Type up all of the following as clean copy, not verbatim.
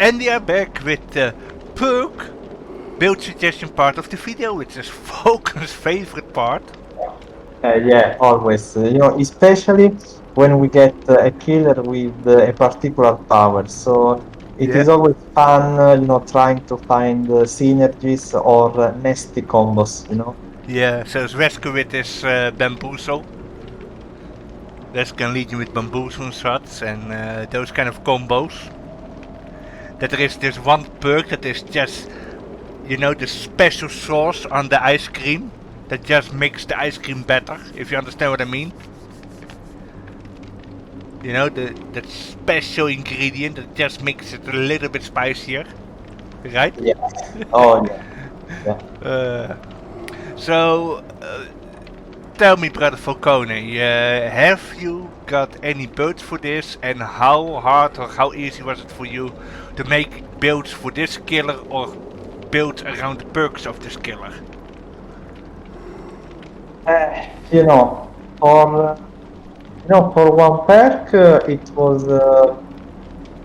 And we are back with the Perk build suggestion part of the video, which is Falcon's favorite part. Yeah, always. Especially when we get a killer with a particular power. So it Yeah. is always fun, trying to find synergies or nasty combos. Yeah, so his rescue with his bamboozle. This can lead you with bamboozle shots and those kind of combos. That there is this one perk that is just, the special sauce on the ice cream that just makes the ice cream better, if you understand what I mean. That special ingredient that just makes it a little bit spicier, right? Yeah. Oh, yeah. Uh, so, tell me, brother Falcone, have you got any builds for this, and how hard or how easy was it for you to make builds for this killer or builds around the perks of this killer? You know, for for one perk, it was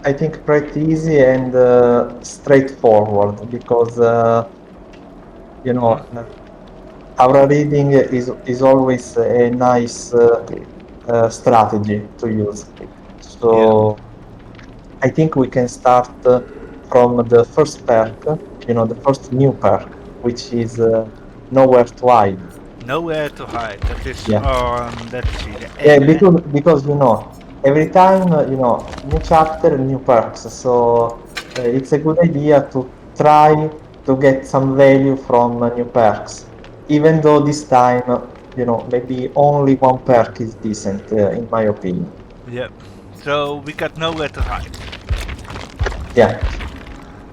I think pretty easy and straightforward because our reading is always a nice strategy to use. So I think we can start from the first perk, the first new perk, which is nowhere to hide. Nowhere to hide. That is Yeah. on. Let's see. Yeah, because every time new chapter, new perks. So it's a good idea to try to get some value from new perks, even though this time maybe only one perk is decent in my opinion. Yep. So we got nowhere to hide. Yeah.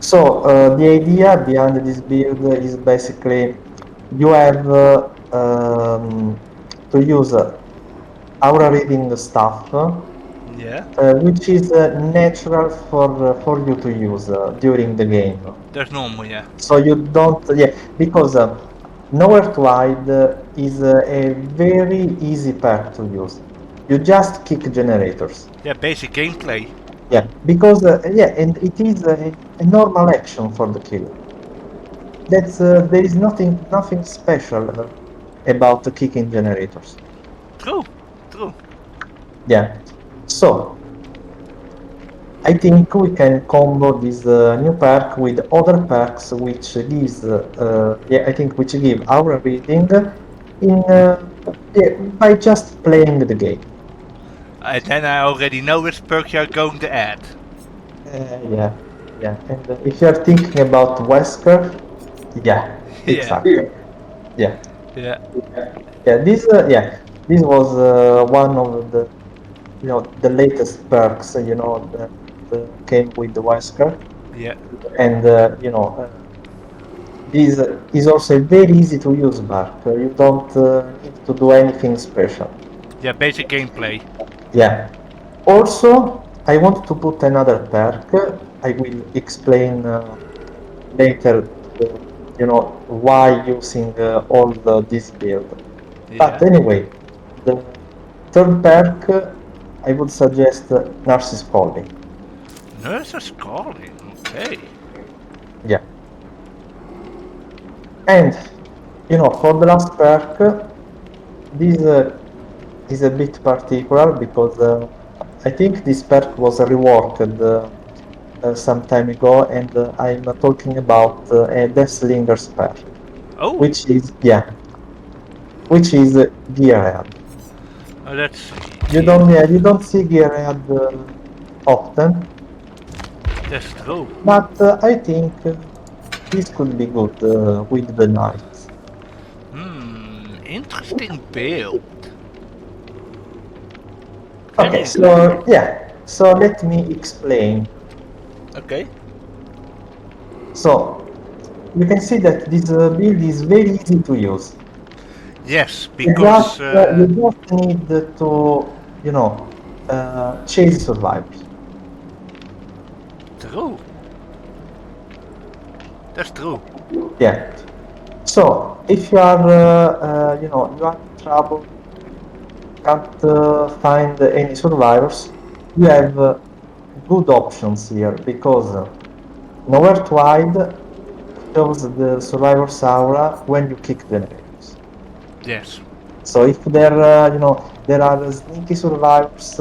So the idea behind this build is basically you have to use aura reading stuff. Yeah. Which is natural for you to use during the game. That's normal. Yeah. So you don't, yeah, because nowhere to hide is a very easy perk to use. You just kick generators. Yeah. Basic gameplay. Yeah, because and it is a normal action for the killer. That's there is nothing special about the kicking generators. True. True. Yeah. So I think we can combo this new perk with other perks which gives, I think which give our reading in by just playing the game. And then I already know which perk you're going to add. Yeah. And if you're thinking about Wesker, yeah, exactly. Yeah. Yeah. This was one of the the latest perks that came with the Wesker. Yeah. And this is also a very easy to use perk. You don't need to do anything special. Yeah. Basic gameplay. Yeah. Also, I want to put another perk. I will explain later. Why using all this build. Yeah. But anyway, the third perk I would suggest Nurse's Calling. Nurse's calling. Okay. Yeah. And for the last perk, this is a bit particular because I think this perk was reworked some time ago, and I'm talking about a Deathslinger's perk, Oh. which is Gearhead. Oh, that's. You don't see Gearhead often, That's true. but I think this could be good with the knights. Interesting build. Okay, so let me explain. Okay. So you can see that this build is very easy to use. Yes, because You just need to chase survivors. true. That's true. Yeah. So if you are you are in trouble, can't find any survivors, you have good options here because Nowhere to hide shows the survivor's aura when you kick generators. Yes. So if there, there are sneaky survivors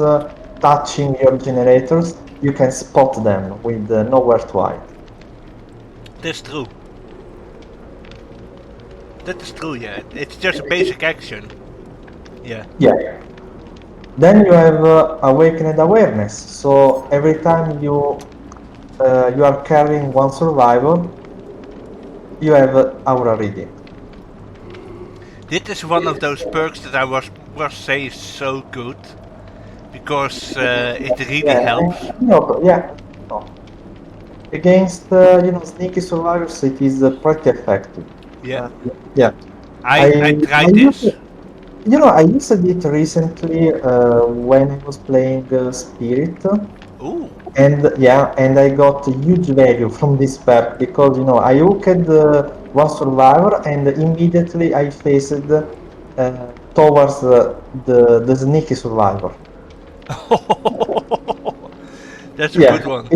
touching your generators, you can spot them with nowhere to hide. That's true. That is true, yeah. It's just a basic action. Yeah. Yeah. Then you have awakened awareness. So every time you are carrying one survivor, you have aura reading. This is one of those perks that I was say is so good because it really Yeah, helps. yeah. No. Against sneaky survivors, it is pretty effective. Yeah. Yeah, I I tried used this. I used it recently when I was playing Spirit, Ooh. and I got huge value from this perk because I hooked one survivor and immediately I faced towards the sneaky survivor. That's a Yeah, good one.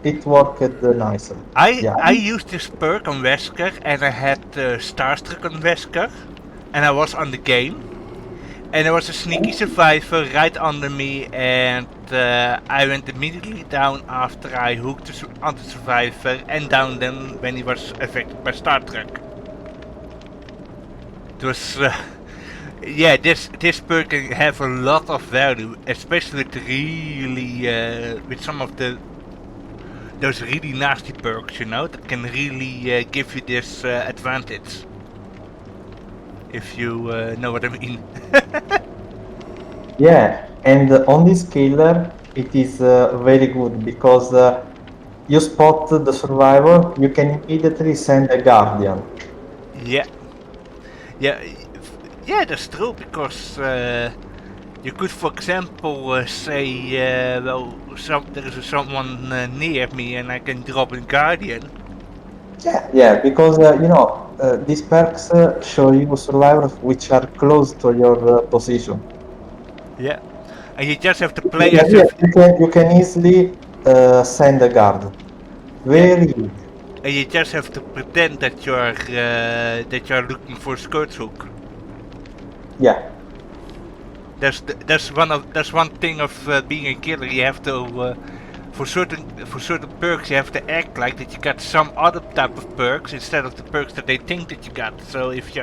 it worked nicely. Yeah, I used this perk on Wesker and I had Starstruck on Wesker and I was on the game and there was a sneaky survivor right under me and I went immediately down after I hooked on the survivor and downed him when he was affected by Starstruck. It was yeah, this perk can have a lot of value, especially with really with some of those really nasty perks, that can really give you this advantage. If you know what I mean. yeah, and on this killer, it is very good because you spot the survivor, you can immediately send a guardian. Yeah, yeah, yeah. That's true because you could, for example, say, well, there is someone near me, and I can drop a guardian. Yeah, because these perks show you survivors which are close to your position. Yeah, and you just have to play Yeah, as yeah, if you can easily send a guard. yeah, Very easy. and you just have to pretend that you're looking for a skirt hook. Yeah, That's one thing of being a killer. You have to for certain perks you have to act like that you got some other type of perks instead of the perks that they think that you got. So if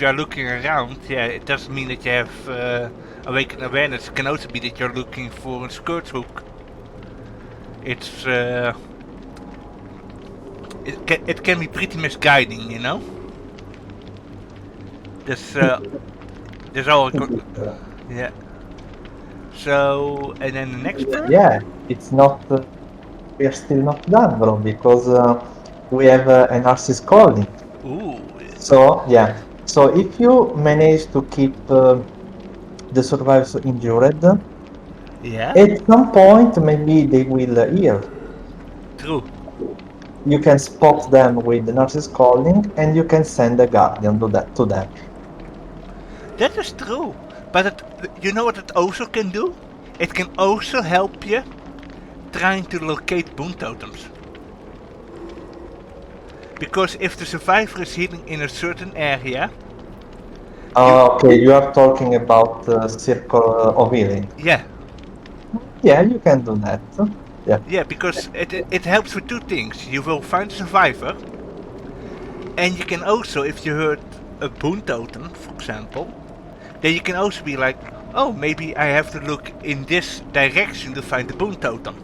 you're looking around, yeah, it doesn't mean that you have awakened awareness. It can also be that you're looking for a skirt hook. It's it can be pretty misguiding. There's there's all yeah. So and then the next perk. yeah. It's not. We are still not done, bro, because we have an narcissist calling. Ooh, So yeah. So if you manage to keep the survivors injured, yeah, at some point maybe they will heal. true. You can spot them with the narcissist calling, and you can send a guardian to them. That is true. But you know what it also can do? It can also help you trying to locate boon totems. Because if the survivor is healing in a certain area, Okay, you are talking about circle of healing. yeah, Yeah, you can do that. Yeah. yeah, because it helps with two things. You will find the survivor, and you can also, if you heard a boon totem, for example, then you can also be like, oh, maybe I have to look in this direction to find the boon totem.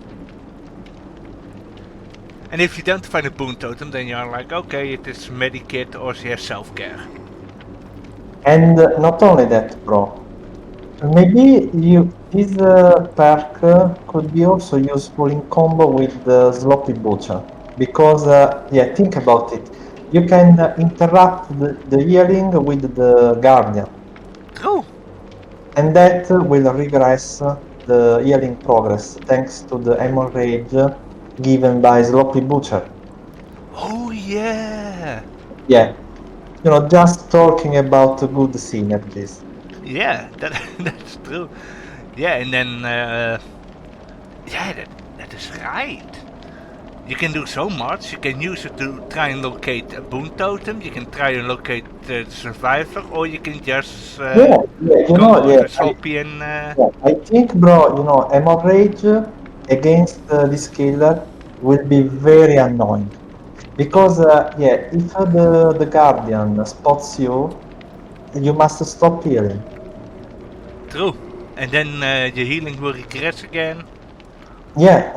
And if you don't find a boon totem, then you're like, okay, it is medikit or she has self-care. And not only that, bro. Maybe this perk could be also useful in combo with the Sloppy Butcher. Because, yeah, think about it. You can interrupt the healing with the Guardian. True. And that will regress the healing progress thanks to the hemorrhage given by Sloppy Butcher. Oh yeah. Yeah, just talking about good synergies. Yeah, that's true. Yeah, and then yeah, that is right. You can do so much. You can use it to try and locate a boon totem. You can try and locate the survivor, or you can just go Yeah, to Soppy and yeah, I think, bro, hemorrhage against this killer will be very annoying because, if the guardian spots you, you must stop healing. true. And then your healing will regress again. Yeah,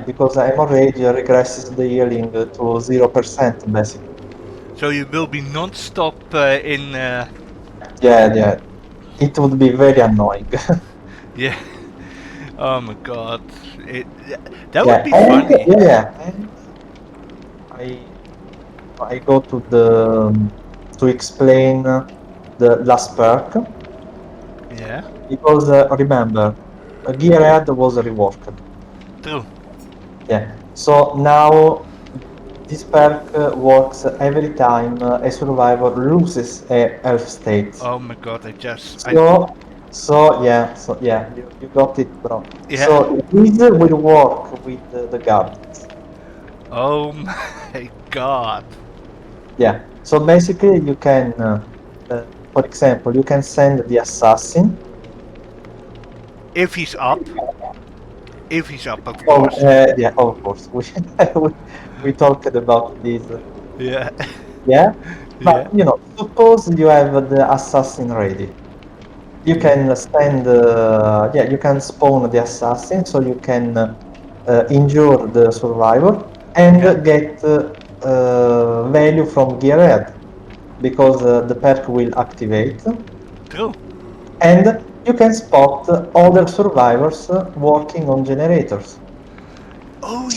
because hemorrhage regresses the healing to 0%, basically. So you will be non-stop in. Yeah, it would be very annoying. Yeah. Oh my god. It, that would Yeah, be and funny. and I I go to the to explain the last perk Yeah. because remember, Gearhead was reworked. True. Yeah, so now this perk works every time a survivor loses a health state. Oh my god. You got it, bro. Yeah. So this will work with the guardians. Oh my god. Yeah. So basically, you can, for example, you can send the assassin. If he's up. If he's up, of Oh, course. yeah, of course. We talked about this. Yeah. Yeah. Yeah. But suppose you have the assassin ready. You Yeah. can send, you can spawn the assassin, so you can injure the survivor and Yeah. get value from Gearhead because the perk will activate, True. and you can spot other survivors working on generators. Oh.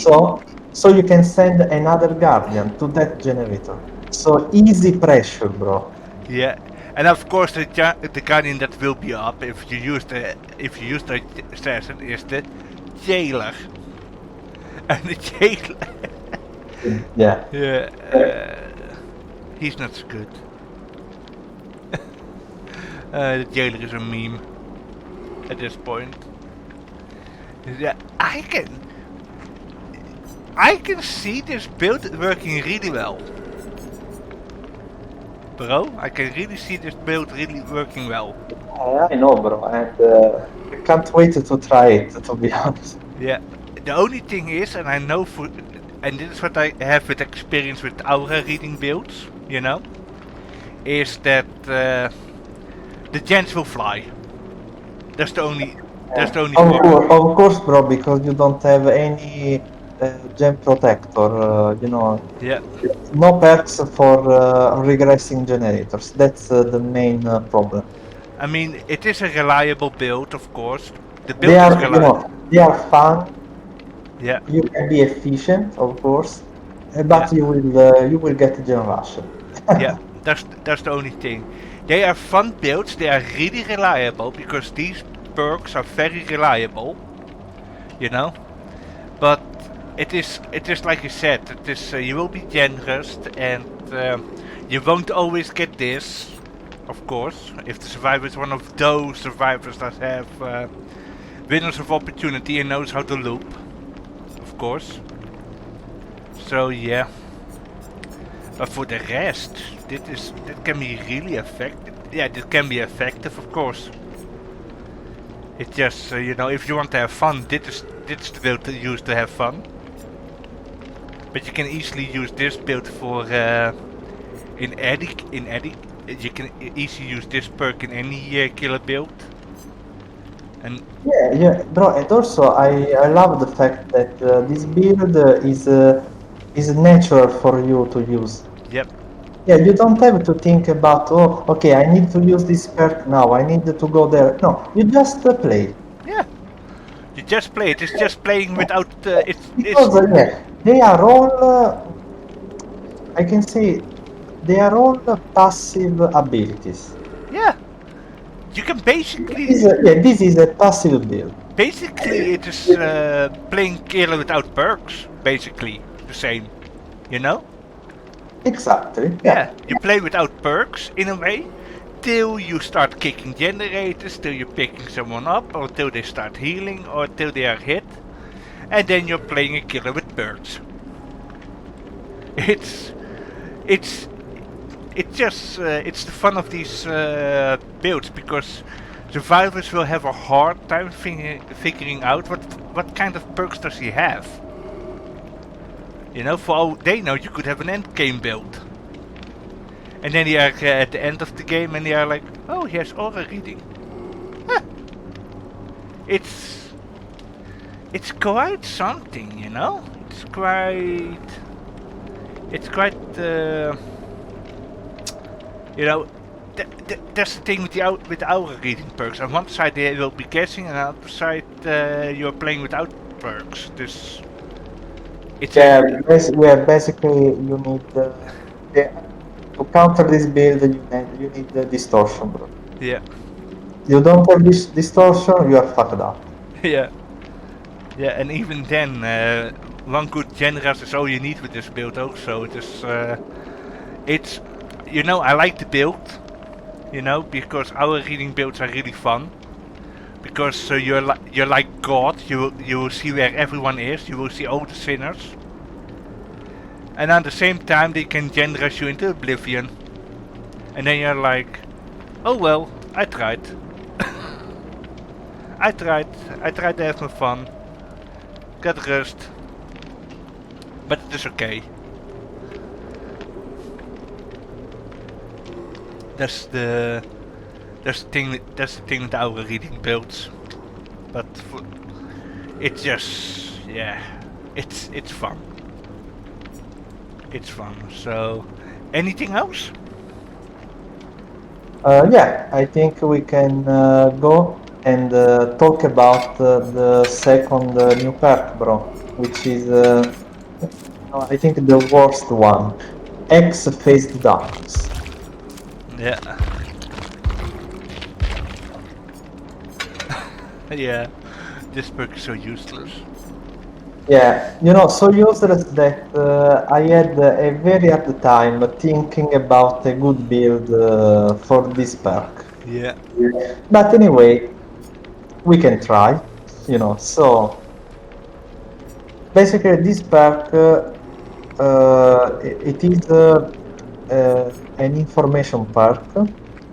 So you can send another guardian to that generator. So easy pressure, bro. Yeah. And of course the guardian that will be up if you use the assassin is the jailer. And the jailer. Yeah. Yeah. He's not so good. The jailer is a meme at this point. Yeah, I can see this build working really well. Bro, I can really see this build really working well. I know, bro, and I can't wait to try it, to be honest. Yeah. The only thing is, and I know and this is what I have with experience with aura reading builds, is that the gens will fly. That's the only thing. Of course, bro, because you don't have any gem protector, Yeah. no perks for regressing generators. That's the main problem. I mean, it is a reliable build, of course. The They build is are, reliable. they are fun. Yeah. You can be efficient, of course, Yeah. but you will get gem rush. Yeah. That's the only thing. They are fun builds. They are really reliable because these perks are very reliable. But it is like you said. It is you will be generous and you won't always get this. Of course, if the survivor is one of those survivors that have winners of opportunity and knows how to loop, of course. So yeah. But for the rest, that can be really effective. Yeah, this can be effective, of course. It's just if you want to have fun, this is the build to use to have fun. But you can easily use this build for in edit. You can easily use this perk in any killer build. And Yeah, bro, and also I love the fact that this build is natural for you to use. yep, Yeah, you don't have to think about, oh, okay, I need to use this perk now, I need to go there. No, you just play. yeah. You just play it. It's just playing without. Because they are all, I can say, they are all passive abilities. Yeah. You can basically. This is a passive build. Basically, it is playing killer without perks. Basically, the same. Exactly. Yeah. You play without perks in a way, till you start kicking generators, till you're picking someone up, or till they start healing, or till they are hit, and then you're playing a killer with perks. It's it's just it's the fun of these builds, because survivors will have a hard time figuring out what kind of perks does he have. You know, for all they know, you could have an end game build, and then you are at the end of the game, and they are like, oh, he has aura reading. Huh. It's quite something, you know. It's quite. You know, that's the thing with the aura reading perks. On one side they will be guessing, and on the other side you're playing without perks. This it's basically you need to counter this build. You need the distortion, bro. yeah. You don't have this distortion, you are fucked up. Yeah. Yeah, and even then, one good generous is all you need with this build also. It's, you know, I like the build, you know, because our reading builds are really fun. Because you're like God, you will see where everyone is, you will see all the sinners. And at the same time they can generous you into oblivion. And then you're like, oh well, I tried. I tried to have my fun. Got rust. But it is okay. That's the thing with our reading builds. But it's just, yeah, it's fun. It's fun. So, anything else? Yeah, I think we can go and talk about the second new perk, bro, which is, I think, the worst one. X-Phased Darkness. Yeah. Yeah, this perk is so useless. Yeah, you know, so useless that I had a very hard time thinking about a good build for this perk. Yeah. But anyway, we can try, you know. So basically, this perk it is an information perk.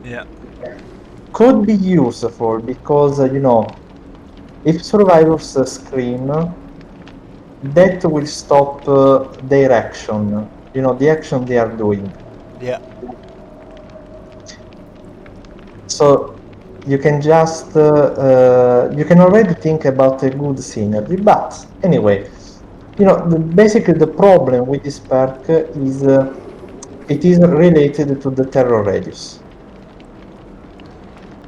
Yeah. Could be useful because you know, if survivors scream, that will stop their action. You know, the action they are doing. Yeah. So you can just you can already think about a good synergy. But anyway, you know, basically the problem with this perk is it is related to the terror radius.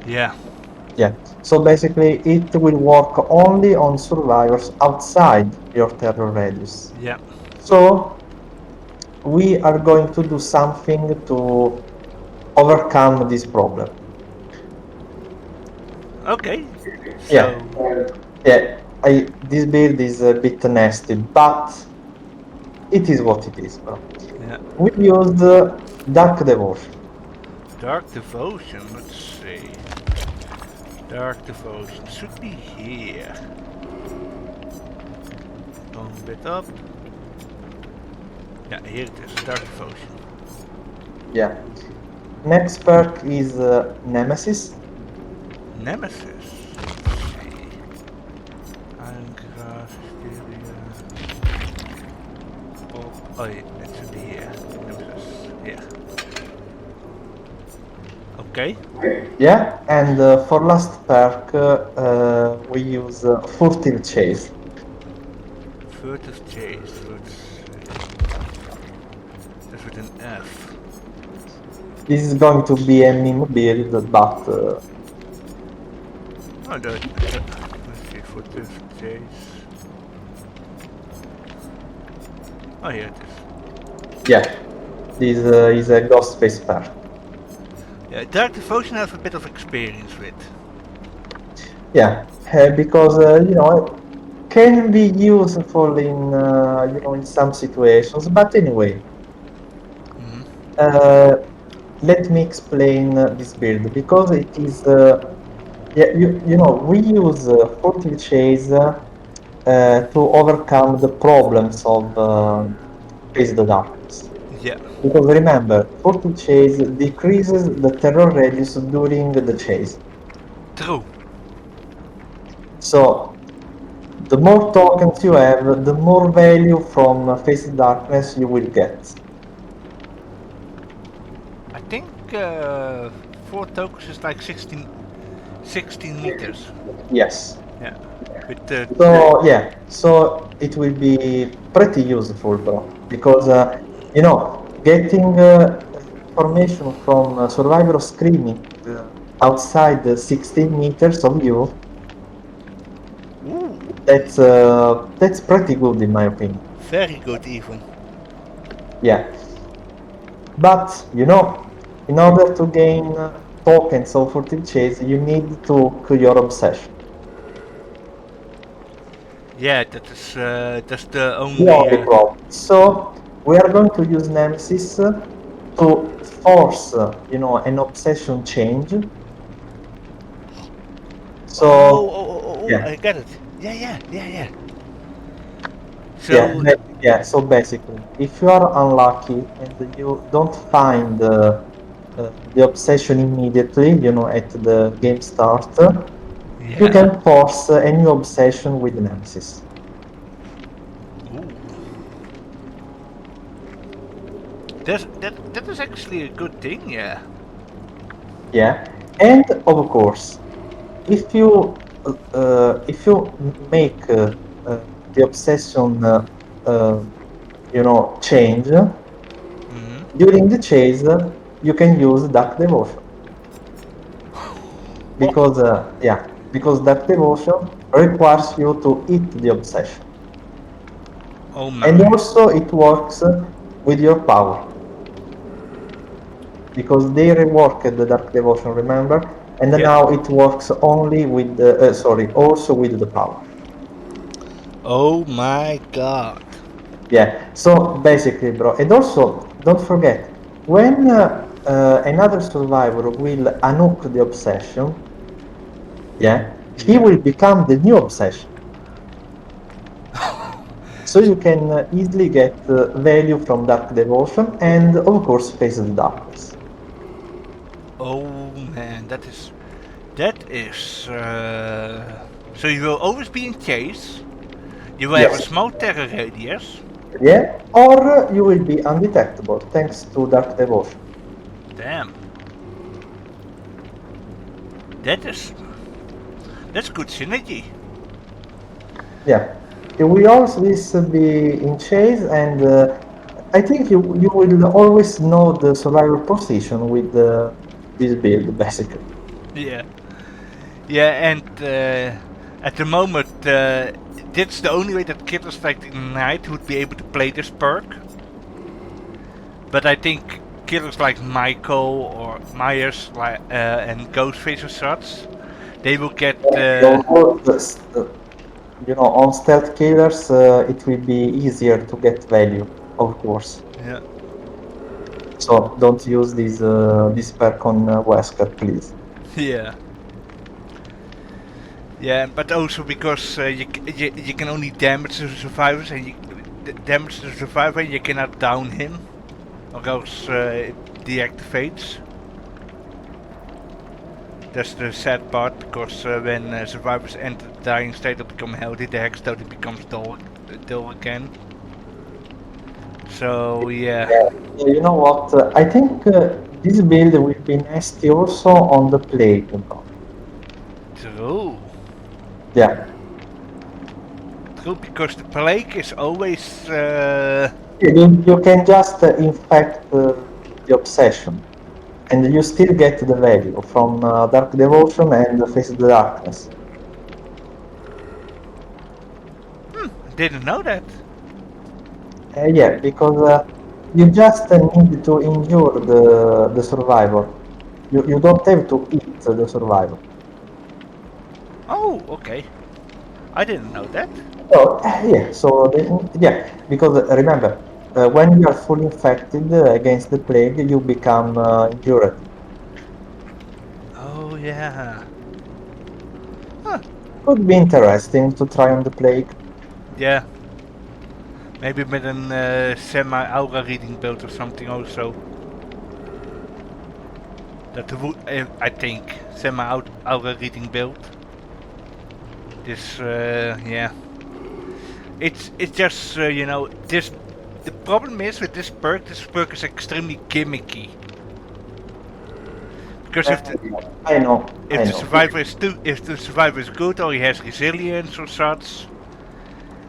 Yeah. Yeah. So basically, it will work only on survivors outside your terror radius. Yeah. So we are going to do something to overcome this problem. Okay. Yeah. Yeah. This build is a bit nasty, but it is what it is, bro. Yeah. We used Dark Devotion. Dark Devotion, let's see. Dark Devotion should be here. Going a bit up. Yeah, here it is, Dark Devotion. Yeah. Next perk is Nemesis. Nemesis. Let's see. Irongrass, Hysteria. Oh yeah, it should be here. Nemesis. Yeah. Okay. Yeah, and for last perk we use Furtive Chase. Furtive Chase, let's see. That's with an F. This is going to be a meme build, but Oh, let's see, Furtive Chase. Oh, here it is. yeah, this is a ghost face perk. Yeah, Dark Devotion I have a bit of experience with. Yeah, because you know, can be useful in you know, in some situations. But anyway, let me explain this build, because it is yeah, you know, we use Furtive Chase to overcome the problems of Face the Darkness. Yeah. Because remember, furtive chase decreases the terror radius during the chase. True. So the more tokens you have, the more value from Face the Darkness you will get. I think 4 tokens is like 16 meters. Yes. Yeah. With So yeah, so it will be pretty useful, bro, because getting information from Survivor Screaming outside the 16 meters of you, ooh, that's pretty good in my opinion. very good even. Yeah, but in order to gain tokens of furtive chase, you need to kill your obsession. Yeah, that's the The only. only problem. So we are going to use Nemesis to force, an obsession change. So yeah, I get it. Yeah. yeah, So, yeah. So basically, if you are unlucky and you don't find the obsession immediately, at the game start, you yeah. can force a new obsession with Nemesis. Ooh. That is actually a good thing, yeah. Yeah, and of course, if you make the obsession change Hmm. during the chase, you can use dark devotion Oh, because dark devotion requires you to hit the obsession, oh and my. also it works with your power because they reworked the dark devotion, remember, and Yeah. now it works only with also with the power. Oh my god. Yeah, so basically, bro, and also don't forget when another survivor will unhook the obsession, yeah, he Yeah. will become the new obsession. So you can easily get value from Dark Devotion and, of course, Face the Darkness. Oh man, that is. So you will always be in chase. You will have a Yes. small terror radius. Yeah, or you will be undetectable thanks to Dark Devotion. Damn. That is. That's good synergy. Yeah, you will always be in chase, and I think you will always know the survivor position with this build, basically. Yeah. Yeah, and at the moment, that's the only way that Killers Like the Night would be able to play this perk. But I think killers like Michael or Myers and Ghostface and such, they will get. On stealth killers, it will be easier to get value, of course. Yeah. So don't use this perk on Wesker, please. Yeah. Yeah, but also because you can only damage the survivors and damage the survivor and you cannot down him, or else it deactivates. That's the sad part because when survivors enter the dying state or become healthy, the hex totally becomes dull again. So yeah. Yeah. You know what? I think this build will be nasty also on the plague, bro. True. Yeah. True, because the plague is always. You can just infect the obsession, and you still get the value from Dark Devotion and Face the Darkness. Didn't know that. Yeah, because you just need to injure the survivor. You don't have to hit the survivor. Oh, okay. I didn't know that. So yeah, because remember, when you are fully infected against the plague, you become injured. Oh yeah. Huh. Could be interesting to try on the plague. Yeah. Maybe with a semi-aura reading build or something also. That would, I think, semi-aura reading build. This, yeah. It's just, you know, this. The problem is with this perk is extremely gimmicky. Because I know. if the survivor is good or he has resilience or such,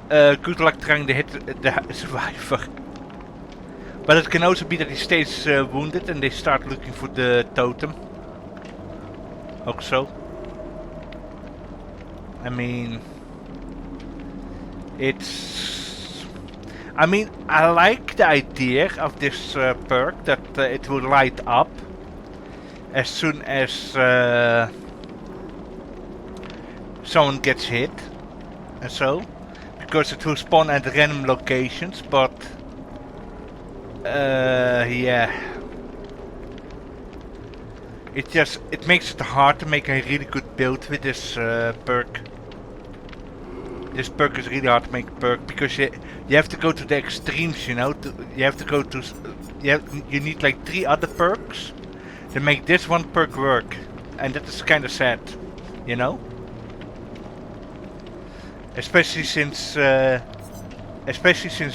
good luck trying to hit the survivor. But it can also be that he stays wounded and they start looking for the totem. Also. I mean, I like the idea of this perk that it will light up as soon as someone gets hit and so, because it will spawn at random locations, but yeah, it makes it hard to make a really good build with this perk. This perk is really hard to make a perk because you have to go to the extremes, you know. You have to go to you need like 3 other perks to make this one perk work, and that is kind of sad, you know. Especially since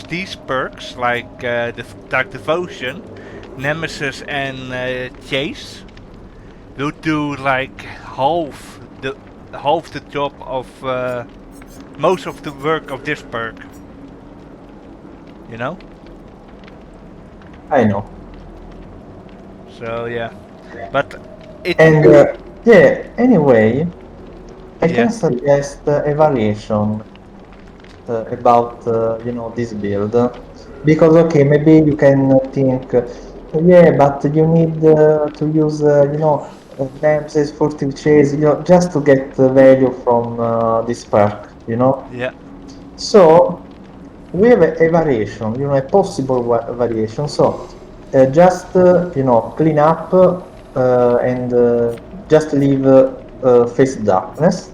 these perks like the Dark Devotion, Nemesis, and Chase will do like half the job of most of the work of this perk. You know? I know. So yeah. But it And yeah, anyway, I Yeah. can suggest a variation about you know, this build, because okay, maybe you can think, yeah, but you need to use you know, Nemesis, furtive chase, you know, just to get value from this perk, you know. Yeah. So we have a variation, you know, a possible variation. So just you know, clean up and just leave face darkness,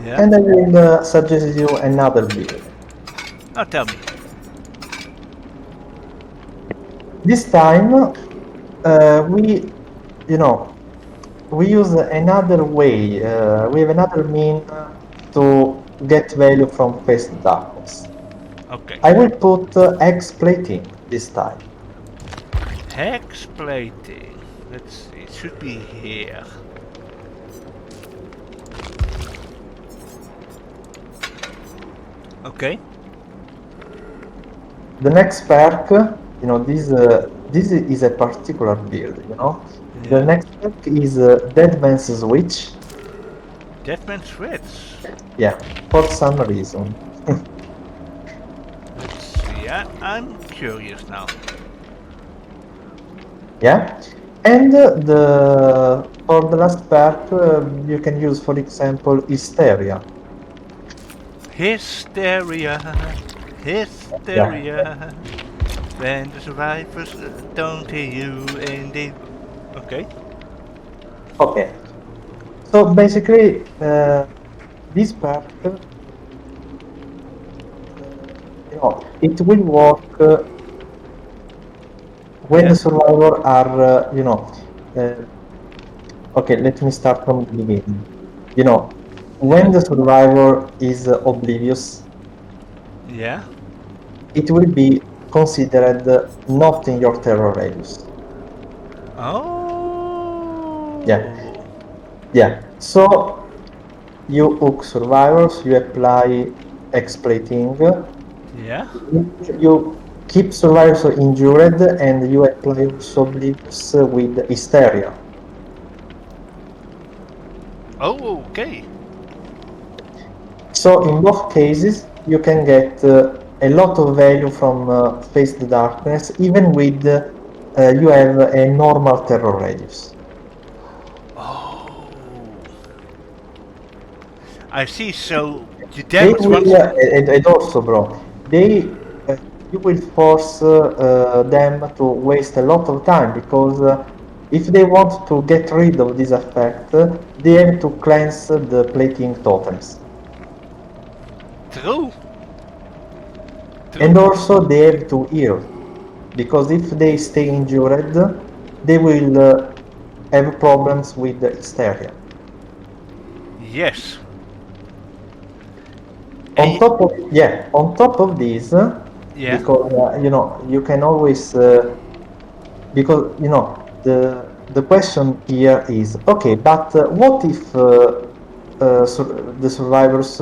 Yeah. and I will suggest you another build. Now tell me. This time we, you know, we use another way. We have another mean to get value from face darkness. Okay. I will put X plating this time. Hex plating. Let's see. It should be here. Okay. The next perk, you know, this is a particular build, you know. Yeah. The next perk is Dead Man's Switch. Deadman Switch. Yeah, for some reason. Let's see. I'm curious now. Yeah, and the for the last perk you can use, for example, Hysteria. Hysteria. Hysteria. When the survivors don't hear you and they. Okay. Okay, so basically this perk, you know, it will work when Yeah. the survivor are, you know, okay, let me start from the beginning. You know, when the survivor is oblivious, Yeah. it will be considered not in your terror radius. Oh. Yeah. So you hook survivors, you apply exploiting, Yeah. you keep survivors injured, and you apply also oblivious with hysteria. Oh, okay. So in both cases, you can get a lot of value from Face the Darkness, even with you have a normal terror radius. Oh. I see. So you They damage will, once. and also, bro, you will force them to waste a lot of time, because if they want to get rid of this effect, they have to cleanse the plating totems. True. And also they have to heal, because if they stay injured, they will have problems with the hysteria. Yes. On top of this, Yeah. because you can always because the question here is, okay, but what if the survivors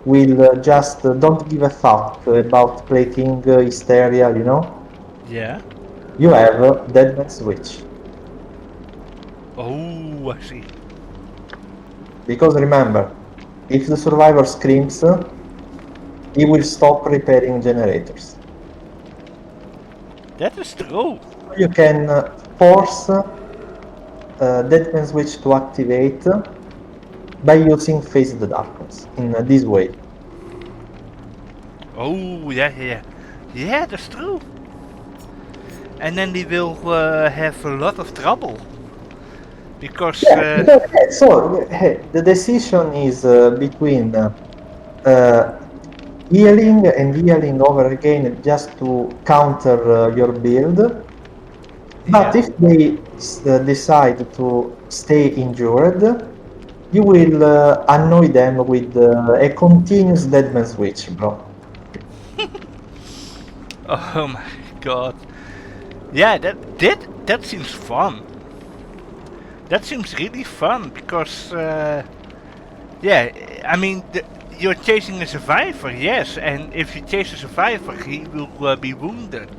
will just don't give a fuck about plating hysteria, Yeah. you have dead man switch. Oh, I see. Because remember, if the survivor screams, he will stop repairing generators. That is true. You can force dead man switch to activate by using Face the Darkness in this way. Oh, yeah, yeah, yeah. Yeah, that's true. And then they will have a lot of trouble. Because, So the decision is between healing and healing over again just to counter your build. But yeah. if they decide to stay injured, you will annoy them with a continuous deadman switch, bro. Oh my god. Yeah, that seems fun. That seems really fun because, yeah, I mean, you're chasing a survivor, yes, and if you chase a survivor, he will be wounded.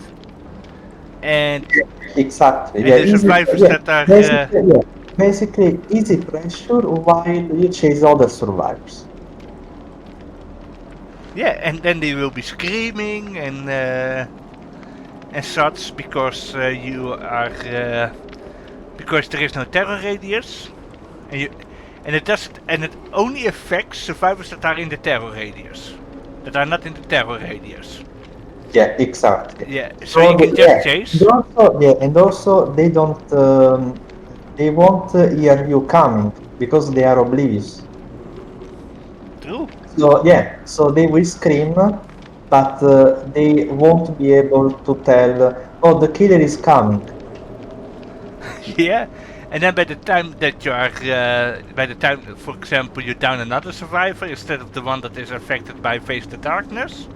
And Exactly. and Yeah, the easy. survivors Yeah, that are, basically easy pressure while you chase other survivors. yeah, and then they will be screaming and such because you are because there is no terror radius, and you and it doesn't and it only affects survivors that are in the terror radius, that are not in the terror radius. Yeah, exactly. Yeah, so you So can just chase. and also they don't they won't hear you coming because they are oblivious. True. So yeah, so they will scream, but they won't be able to tell, oh, the killer is coming. Yeah, and then by the time that you are, by the time, for example, you down another survivor instead of the one that is affected by Face the Darkness,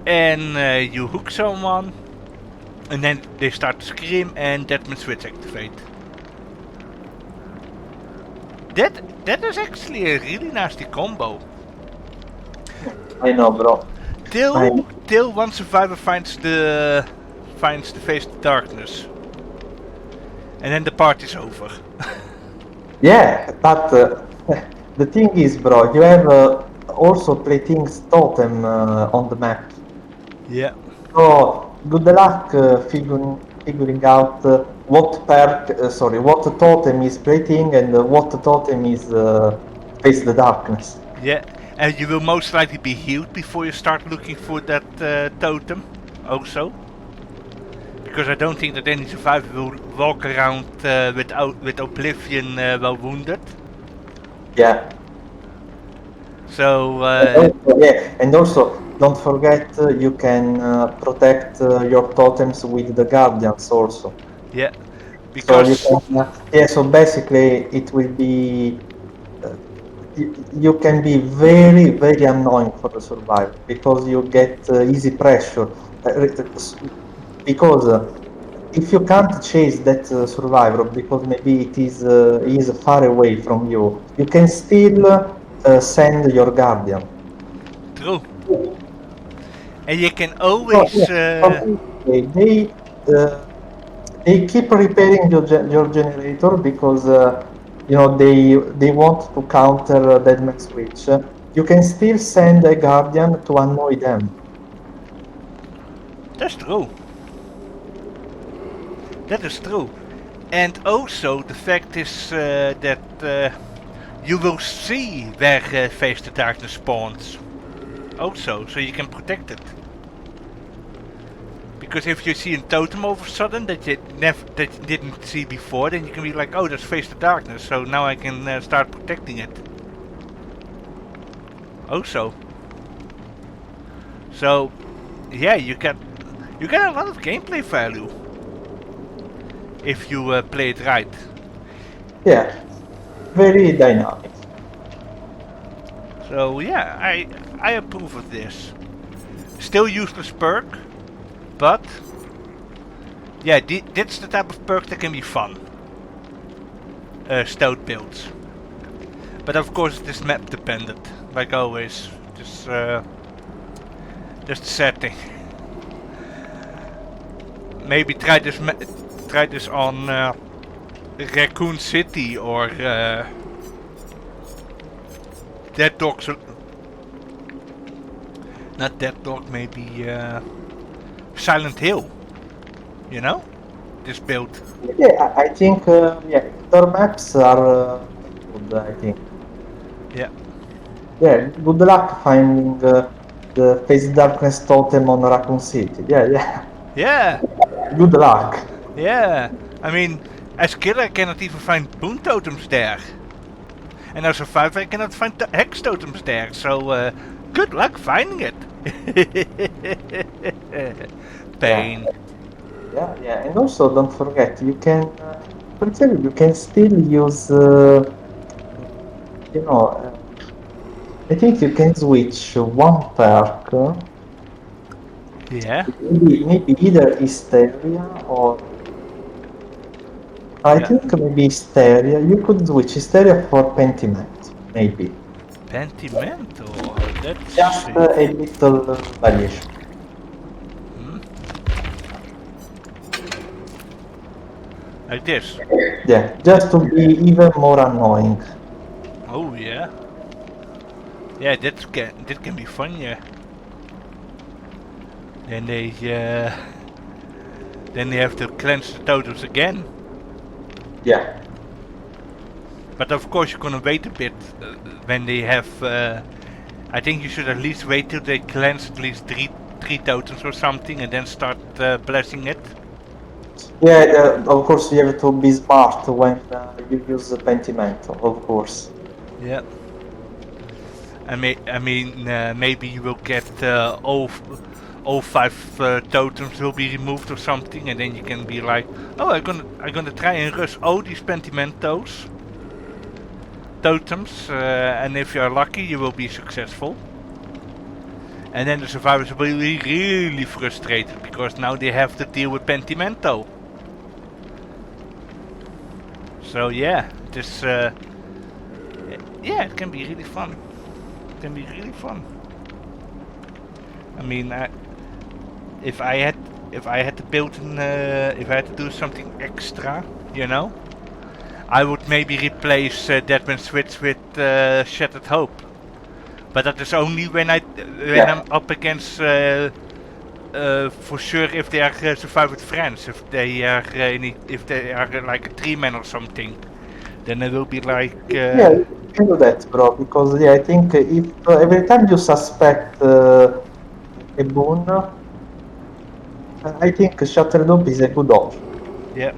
and you hook someone, and then they start to scream, and Deadman Switch activate. That is actually a really nasty combo. I know, bro. Till one survivor finds the Face the Darkness, and then the party's over. Yeah, but the thing is, bro, you have also Plating's totem on the map. Yeah. So good luck figuring out what totem is Plating and what totem is Face the Darkness. Yeah, and you will most likely be healed before you start looking for that totem, also. Because I don't think that any survivor will walk around with Oblivion well wounded. Yeah. So, And also don't forget you can protect your totems with the guardians also. yeah, So you because can, so basically it will be, you can be very, very annoying for the survivor because you get easy pressure. Because if you can't chase that survivor because maybe he is far away from you, you can still send your guardian. true, and you can So, always, yeah, so basically, they keep repairing your generator because they want to counter deadman switch. You can still send a guardian to annoy them. that's true. That is true, and also the fact is that you will see where Face the Darkness spawns. Also, so you can protect it. Because if you see a totem all of a sudden that you didn't see before, then you can be like, oh, that's Face the Darkness, so now I can start protecting it. Also. So yeah, you get a lot of gameplay value if you play it right. Yeah, very dynamic. So yeah, I approve of this. Still useless perk, but yeah, that's the type of perk that can be fun. Stout builds. But of course it is map dependent, like always. Just the setting. Maybe try this on Raccoon City or Dead Dog. Not Dead Dog, maybe Silent Hill. You know, this build. Yeah, I think yeah, indoor maps are good. I think. Yeah. Yeah, good luck finding the Face Darkness totem on Raccoon City. Yeah, yeah. Yeah. Good luck. Yeah. I mean, as killer I cannot even find boon totems there. And as a survivor I cannot find the hex totems there. So good luck finding it. Pain. Yeah, yeah, and also don't forget you can, for example, you can still use, you know, I think you can switch one perk, Yeah. maybe either Hysteria or I Yeah. think maybe Hysteria. You could switch Hysteria for Pentiment, maybe. Pentimento. Let's Just see. a little variation. Like this. Yeah, just to be even more annoying. Oh yeah. Yeah, that can be fun. Yeah. Then they have to cleanse the totems again. Yeah. But of course you're gonna wait a bit when they have. I think you should at least wait till they cleanse at least three totems or something, and then start blessing it. Yeah, of course you have to be smart when you use the Pentimento, of course. Yeah. I mean, maybe you will get all five totems will be removed or something, and then you can be like, oh, I'm gonna try and rush all these Pentimentos totems, and if you're lucky, you will be successful. And then the survivors will be really frustrated because now they have to deal with Pentimento. So yeah, this yeah, it can be really fun. It can be really fun. I mean, if I had to build an, if I had to do something extra, you know, I would maybe replace Deadman Switch with Shattered Hope. But that is only when I'm up against for sure if they are survive with friends. If they are like a 3-man or something, then it will be like. Yeah, you can do that, bro. Because yeah, I think if every time you suspect a boon, I think Shattered Hope is a good option. Yeah.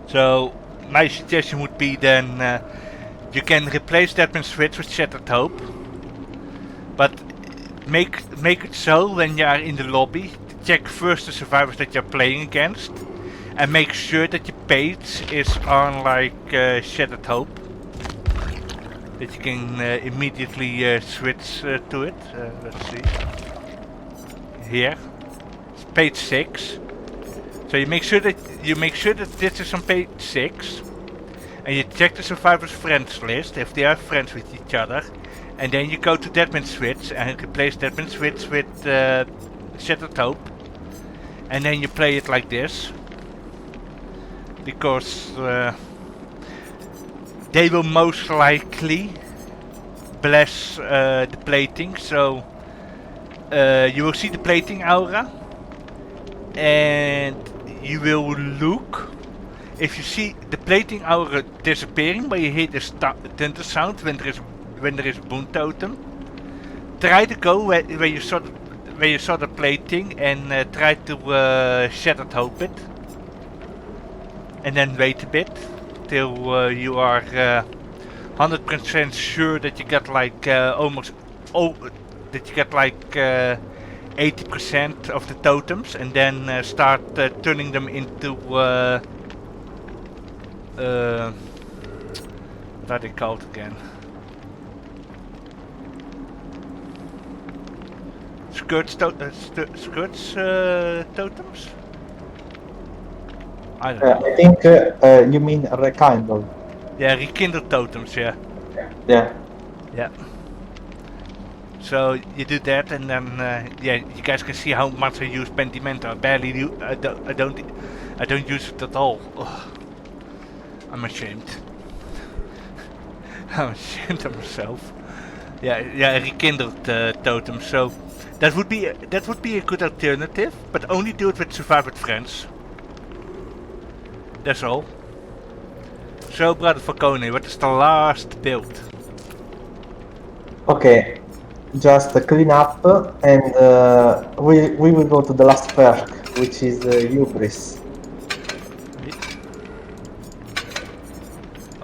So my suggestion would be then you can replace Deadman Switch with Shattered Hope, but make it so when you are in the lobby, check first the survivors that you're playing against, and make sure that your page is on like Shattered Hope, that you can immediately switch to it. Let's see. Here, it's page 6. So you make sure that this is on page 6, and you check the survivors' friends list if they are friends with each other, and then you go to Deadman Switch and replace Deadman Switch with Shattered Hope, and then you play it like this, because they will most likely bless the plating. So you will see the plating aura, and you will look. If you see the plating aura disappearing, but you hear the thunder sound when there is a boon totem, try to go where you saw the plating and try to Shattered Hope it, and then wait a bit till you are 100% sure that you got like almost that you get like 80% of the totems, and then start turning them into what are they called again? Skirts totems? I don't know. I think you mean rekindle. Yeah, rekindled totems, yeah. Yeah. Yeah. So you do that, and then yeah, you guys can see how much I use Pentimento. I barely do. I don't use it at all. Ugh. I'm ashamed. I'm ashamed of myself. Yeah, rekindled totem. So that would be a good alternative, but only do it with Survive with Friends. That's all. So, brother Falcone, what is the last build? Okay, just clean up, and we will go to the last perk, which is hubris. Wait.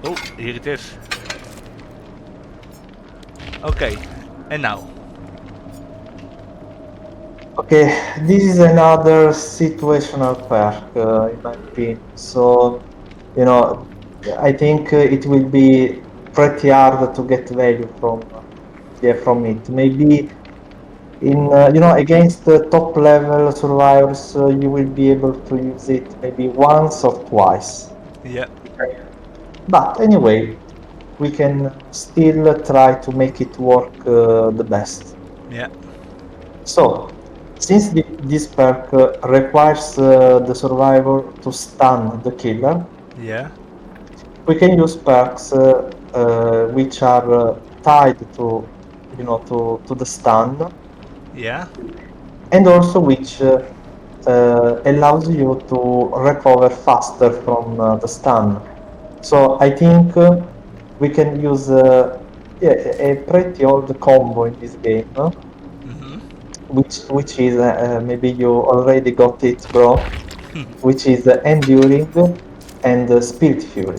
Oh, here it is. Okay, and now. Okay, this is another situational perk, in my opinion. So, you know, I think it will be pretty hard to get value from, from it. Maybe in, against the top level survivors, you will be able to use it maybe once or twice. Yeah. But anyway, we can still try to make it work the best. Yeah. So, since this perk requires the survivor to stun the killer, Yeah. we can use perks which are tied to, to the stun, Yeah. and also which allows you to recover faster from the stun. So I think we can use a pretty old combo in this game. Mm-hmm. Which is maybe you already got it, bro. Which is enduring and spirit fury.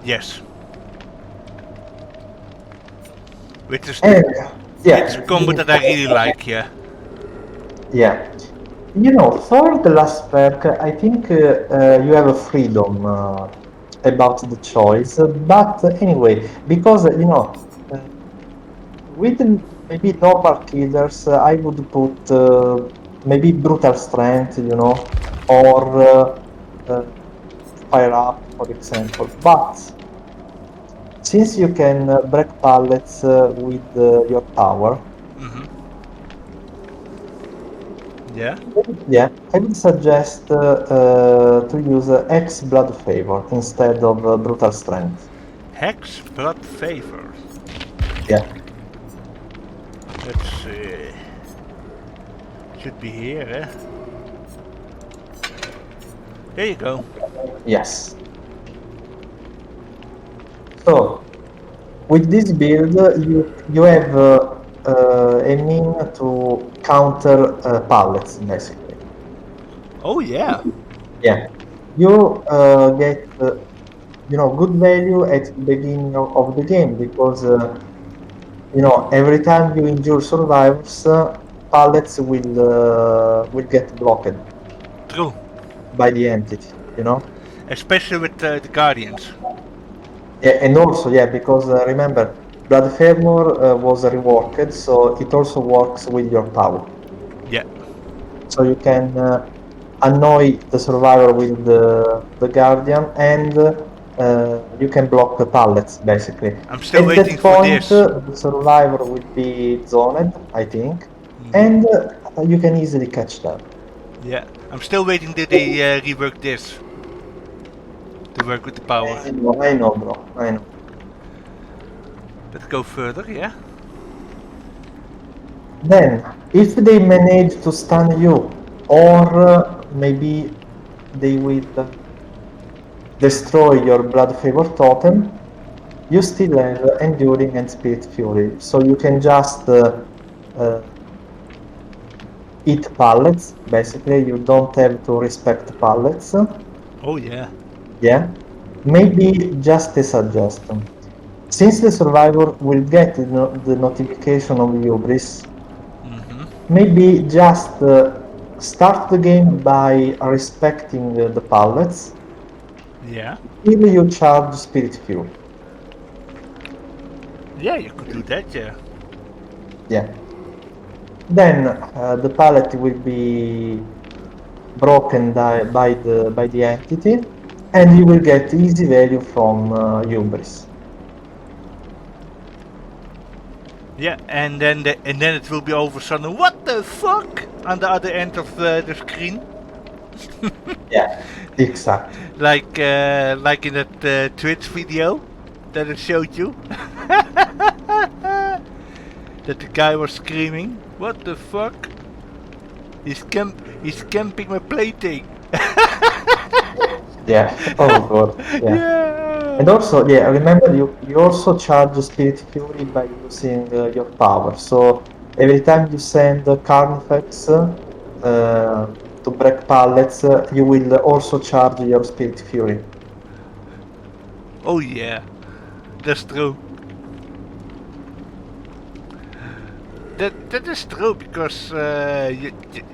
Yes. Which is And it's a combo that I really like. Yeah. yeah. For the last perk, I think you have a freedom about the choice. But anyway, because with maybe normal killers, I would put maybe brutal strength, or fire up, for example. But since you can break pallets with your power, Mm-hmm. Yeah. yeah, I would suggest to use X Blood Favor instead of brutal strength. Hex blood favor. Yeah. Let's see. Should be here, eh? There you go. Yes. So with this build, you have a mean to counter pallets, basically. Oh yeah. Yeah, you get good value at the beginning of the game because every time you injure survivors, pallets will get blocked True. by the entity. Especially with the guardians. Yeah, and also, yeah, because remember, Blood Fervor was reworked, so it also works with your power. Yeah. So you can annoy the survivor with the guardian, and you can block the pallets, basically. I'm still At waiting that for point, this. the survivor will be zoned, I think, and you can easily catch them. Yeah. I'm still waiting till they rework this. To work with the power. I know, bro. I know. Let's go further, yeah? Then, if they manage to stun you, or maybe they will destroy your Blood Favor totem, you still have Enduring and Spirit Fury. So you can just eat pallets, basically. You don't have to respect pallets. Oh yeah. Yeah. Maybe just a suggestion. since the survivor will get the notification of hubris, maybe just start the game by respecting the pallets. Yeah. Till you charge Spirit Fury. Yeah, you could do that, yeah. Yeah. Then the pallet will be broken by the entity, and you will get easy value from hubris. Yeah, and then it will be all of a sudden, what the fuck, on the other end of the screen. Yeah, exactly. Like in that Twitch video that I showed you. That the guy was screaming, what the fuck? He's camping my plating. Yeah. Oh god. Yeah. Yeah. And also, yeah, remember you also charge Spirit Fury by using your power. So every time you send Carnifex to break pallets, you will also charge your Spirit Fury. Oh yeah, that's true. That is true because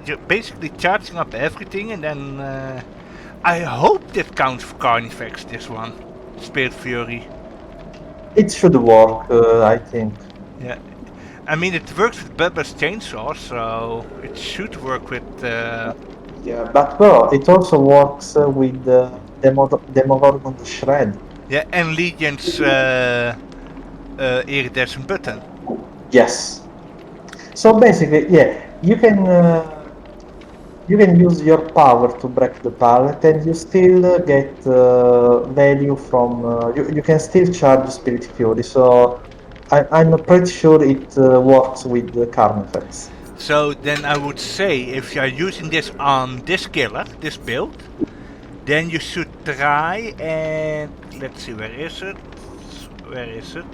you're basically charging up everything, and then I hope that counts for Carnifex, this one, Spirit Fury. It should work, I think. Yeah, I mean it works with Bubba's chainsaw, so it should work with. Yeah, but well, it also works with Demogorgon the Shred. Yeah, and Legion's iridescent button. Yes. So basically, yeah, you can use your power to break the pallet, and you still get value from. You can still charge Spirit Fury. So I'm pretty sure it works with the Carnifex. So then I would say if you are using this on this killer, this build, then you should try and let's see, where is it? Where is it?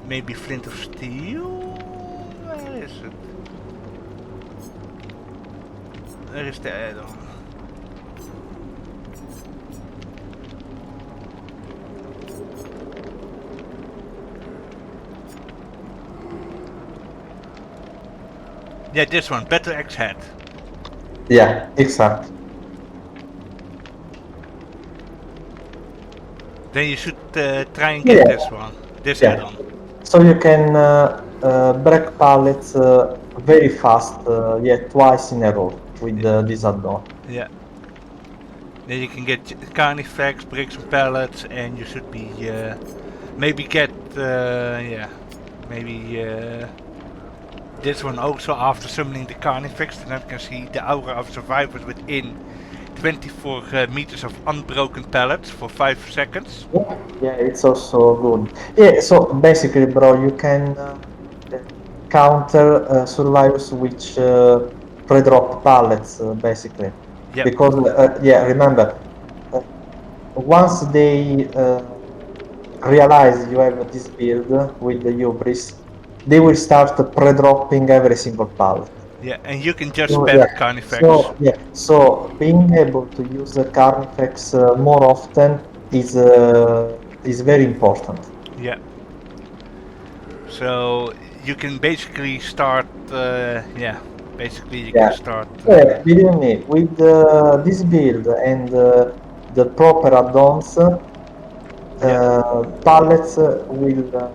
Maybe Flint of Steel? Where is it? Where is the add-on? Yeah, this one, Battle Axe Head. Yeah, exactly. Then you should try and get this one, this add-on. So you can break pallets very fast, twice in a row with this add-on. Yeah. Then you can get Carnifex, break some pallets, and you should be maybe get this one also after summoning the Carnifex. Then you can see the aura of survivors within 24 meters of unbroken pallets for 5 seconds. Yeah, it's also good. Yeah, so basically, bro, you can counter survivors which pre-drop pallets, basically. Yep. Because, remember, once they realize you have this build with the hubris, they will start pre-dropping every single pallet. Yeah, and you can just spam Carnifex. So being able to use the Carnifex more often is very important. Yeah. So you can basically start. Basically you can start. Yeah, believe me, with this build and the proper add-ons, pallets will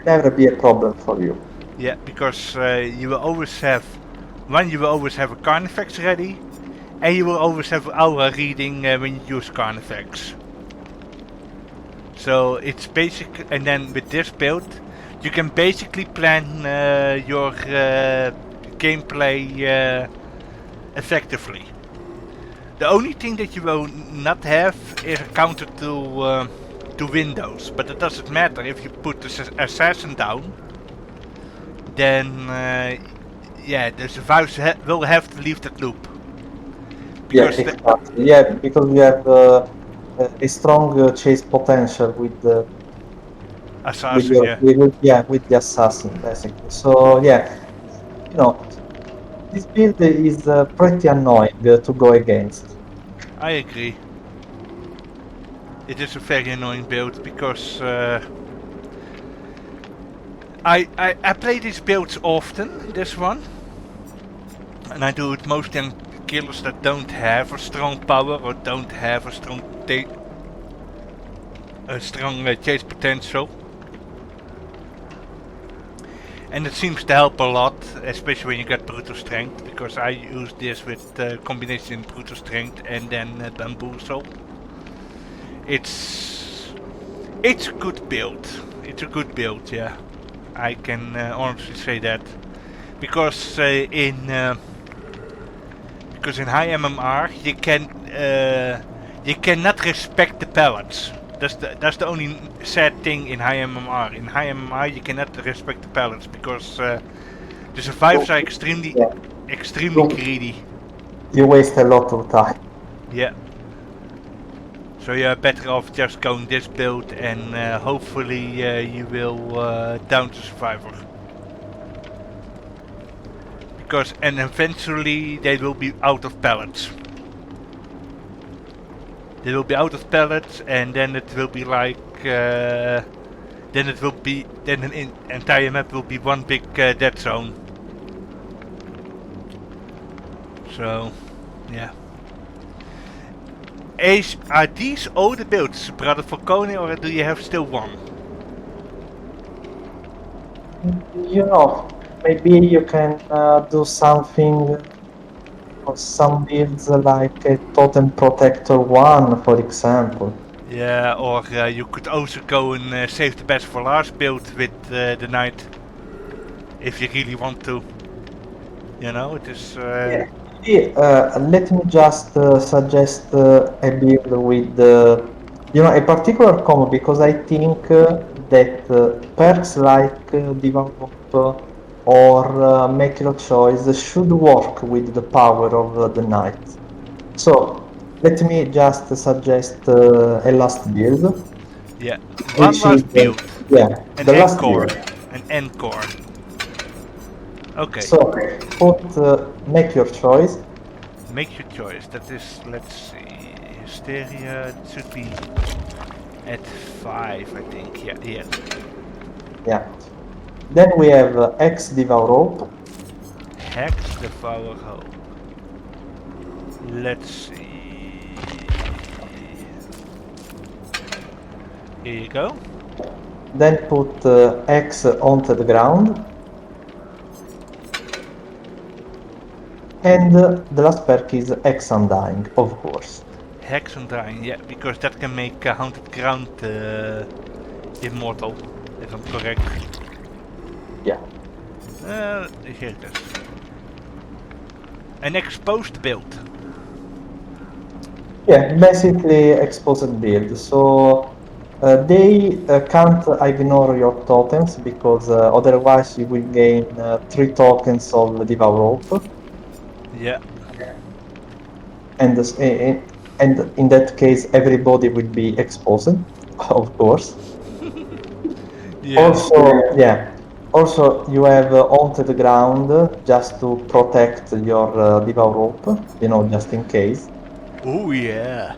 never be a problem for you. Yeah, because you will always have a Carnifex ready, and you will always have aura reading when you use Carnifex. So it's basic, and then with this build, you can basically plan your gameplay effectively. The only thing that you will not have is a counter to windows, but it doesn't matter if you put the assassin down. Then the survivors will have to leave that loop. Because because you have a strong chase potential with the assassin. with the assassin, basically. So this build is pretty annoying to go against. I agree. It is a very annoying build because I play these builds often, this one. And I do it mostly on killers that don't have a strong power or don't have a strong chase potential. And it seems to help a lot, especially when you get brutal strength, because I use this with combination brutal strength and then bamboozle. It's a good build. It's a good build, yeah. I can honestly say that, because in high MMR you cannot respect the pallets. That's the only sad thing in high MMR. In high MMR you cannot respect the pallets because the survivors are extremely greedy. You waste a lot of time. Yeah. So you're better off just going this build and hopefully you will down the survivor. And eventually they will be out of pallets. They will be out of pallets, and then it will be like then an entire map will be one big dead zone. So yeah. Are these all the builds, Brother Falcone, or do you have still one? You know, maybe you can do something or some builds like a Totem Protector 1, for example. Yeah, or you could also go and save the best for last build with the knight, if you really want to. You know, it is. Let me just suggest a build with a particular combo, because I think that perks like Develop or Make Your Choice should work with the power of the knight. So let me just suggest a last build. Yeah, one Which last is build. An the last encore. build. An encore. Okay. So put Make Your Choice. Make your choice. That is, let's see, Hysteria should be at 5, I think. Yeah, yeah. Yeah. Then we have X Devour. Hex Devour Hope. Let's see. Here you go. Then put X onto the ground. And the last perk is X Undying, of course. Hex Undying, yeah, because that can make Haunted Ground immortal, if I'm correct. Yeah. Here it is. An exposed build. Yeah, basically exposed build. So they can't ignore your tokens, because otherwise you will gain 3 tokens of Devour Rope. Yeah. And in that case everybody will be exposed, of course. Yeah. Also you have onto the ground just to protect your Devour Rope, just in case. Oh yeah.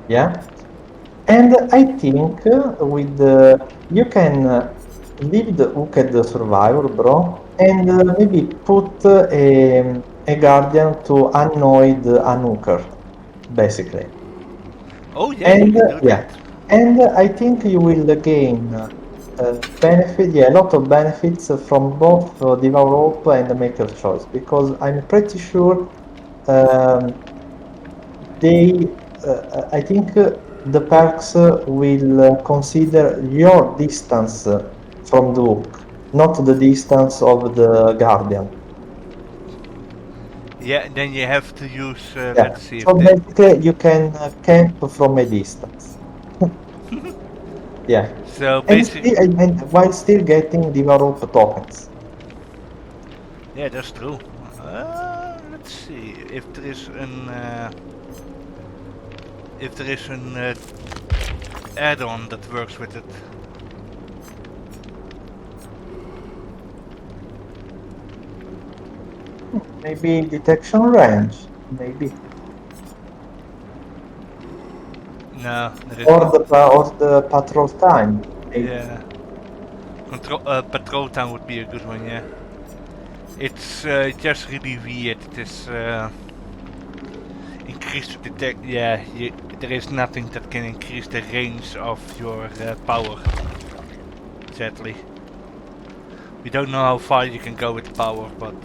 Yeah. And I think with you can leave the Hooked Survivor, bro, and maybe put a Guardian to annoy the Anooker, basically. Oh yeah, you can do that. And I think you will gain a lot of benefits from both Devour Rope and Maker Choice, because I'm pretty sure I think the perks will consider your distance from the hook, not the distance of the Guardian. Yeah, then you have to use, Yeah. let's see So if basically you can camp from a distance. Yeah. So And basically, while still getting Devour tokens. yeah, that's true. Let's see if there is an add-on that works with it. Maybe detection range, maybe. No, there isn't. Or the patrol time, maybe. Yeah. Patrol time would be a good one, yeah. It's just really weird. It is increased detect. Yeah, there is nothing that can increase the range of your power. Sadly, we don't know how far you can go with power, but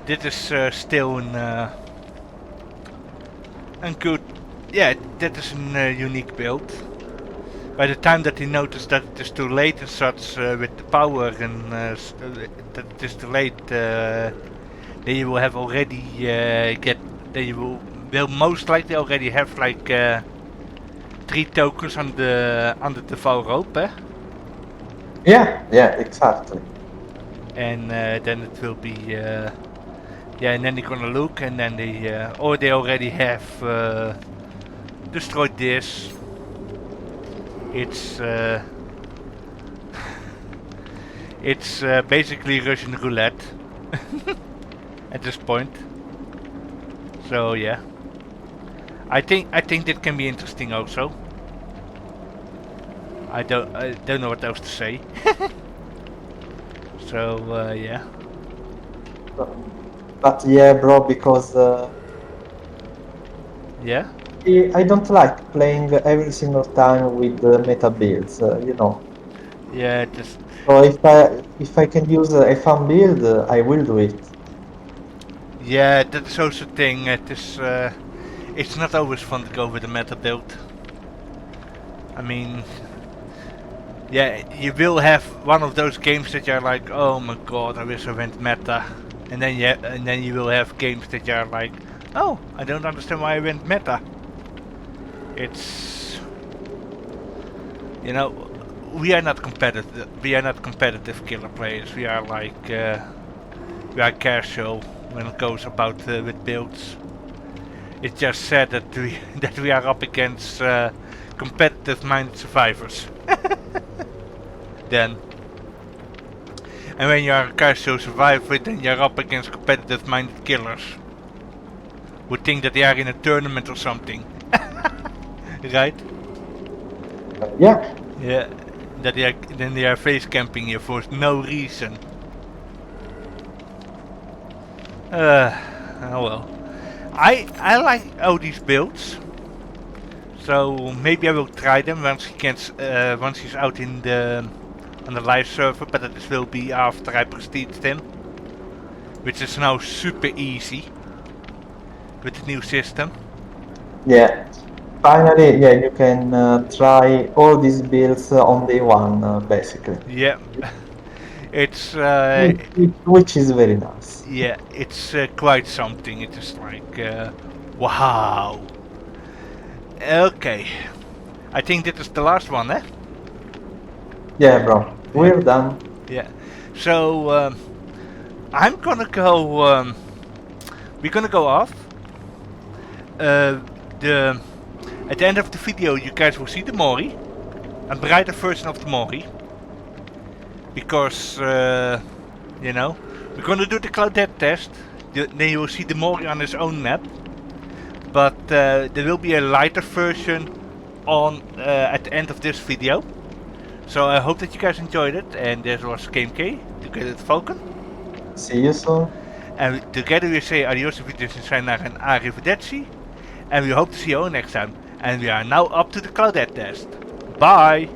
this is still an good. Yeah, that is a unique build. By the time that he noticed that it is too late and such with the power and that it is too late, then you will have already then you will most likely already have like 3 tokens on the devour rope, eh? Yeah, exactly. And then it will be yeah, and then they're gonna look and then they or they already have destroyed this. It's it's basically Russian roulette at this point. So yeah, I think that can be interesting also. I don't know what else to say. So yeah. But yeah, bro, because Yeah. I don't like playing every single time with the meta builds, you know. Yeah, just So if I can use a fun build, I will do it. yeah, that's also the thing. It's not always fun to go with a meta build. I mean, yeah, you will have one of those games that you're like, oh my god, I wish I went meta, and then you will have games that you're like, oh, I don't understand why I went meta. It's, you know, we are not competitive. We are not competitive killer players. We are like we are casual when it goes about with builds. It's just sad that we are up against competitive-minded survivors. Then, and when you are a casual survivor, then you're up against competitive-minded killers who think that they are in a tournament or something, right? Yeah. Yeah, that they are face camping you for no reason. Oh well. I like all these builds, so maybe I will try them once once he's out in on the live server, but this will be after I prestige him, which is now super easy with the new system. Yeah. Finally, yeah, you can try all these builds on day one, basically. Yeah, it's Which is very nice. yeah, it's quite something. It is like wow. Okay, I think this is the last one, eh? Yeah, bro. We're done. Yeah. So I'm gonna go. We're gonna go off. At the end of the video, you guys will see the Mori, a brighter version of the Mori, because you know we're gonna do the Claudette test. Then you will see the Mori on his own map, but there will be a lighter version on at the end of this video. So I hope that you guys enjoyed it, and this was K.M.K, together with Falcon. See you soon. And together we say adios en sayonara and arrivederci. And we hope to see you all next time. And we are now up to the Claudette test. Bye!